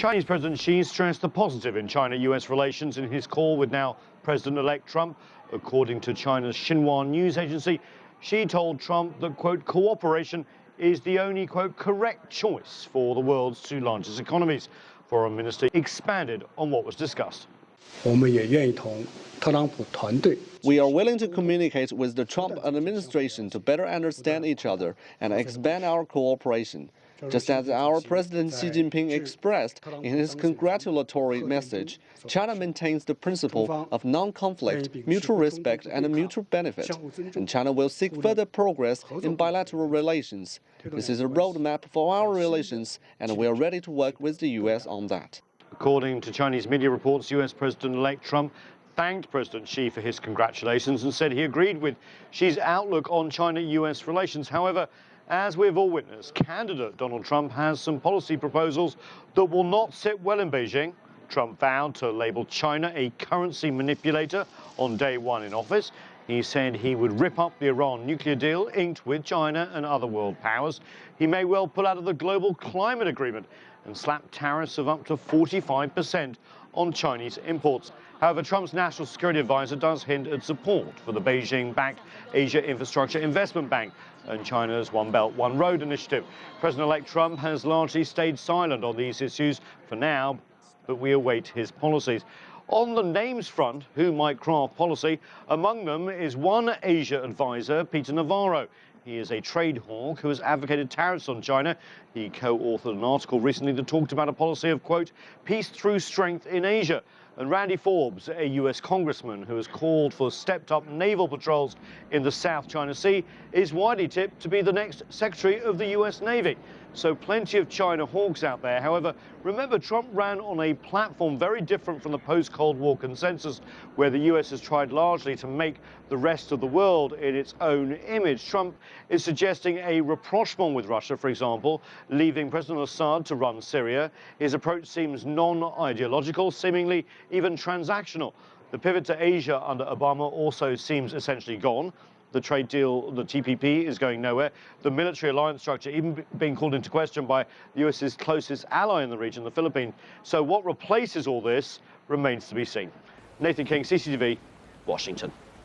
Chinese President Xi stressed the positive in China-US relations in his call with now President-elect Trump. According to China's Xinhua news agency, Xi told Trump that, quote, cooperation is the only, quote, correct choice for the world's two largest economies. Foreign Minister expanded on what was discussed. We are willing to communicate with the Trump administration to better understand each other and expand our cooperation. Just as our President Xi Jinping expressed in his congratulatory message, China maintains the principle of non-conflict, mutual respect, and mutual benefit, and China will seek further progress in bilateral relations. This is a roadmap for our relations, and we are ready to work with the U.S. on that. According to Chinese media reports, U.S. President-elect Trump thanked President Xi for his congratulations and said he agreed with Xi's outlook on China-US relations. However, as we've all witnessed, candidate Donald Trump has some policy proposals that will not sit well in Beijing. Trump vowed to label China a currency manipulator on day one in office. He said he would rip up the Iran nuclear deal inked with China and other world powers. He may well pull out of the global climate agreement and slap tariffs of up to 45% on Chinese imports. However, Trump's national security advisor does hint at support for the Beijing-backed Asia Infrastructure Investment Bank and China's One Belt, One Road initiative. President-elect Trump has largely stayed silent on these issues for now, but we await his policies. On the names front, who might craft policy? Among them is one Asia advisor, Peter Navarro. He is a trade hawk who has advocated tariffs on China. He co-authored an article recently that talked about a policy of, quote, peace through strength in Asia. And Randy Forbes, a U.S. congressman who has called for stepped-up naval patrols in the South China Sea, is widely tipped to be the next Secretary of the U.S. Navy. So plenty of China hawks out there. However, remember, Trump ran on a platform very different from the post-Cold War consensus, where the U.S. has tried largely to make the rest of the world in its own image. Trump is suggesting a rapprochement with Russia, for example, leaving President Assad to run Syria. His approach seems non-ideological, seemingly even transactional. The pivot to Asia under Obama also seems essentially gone. The trade deal, the TPP, is going nowhere. The military alliance structure even being called into question by the U.S.'s closest ally in the region, the Philippines. So what replaces all this remains to be seen. Nathan King, CCTV, Washington.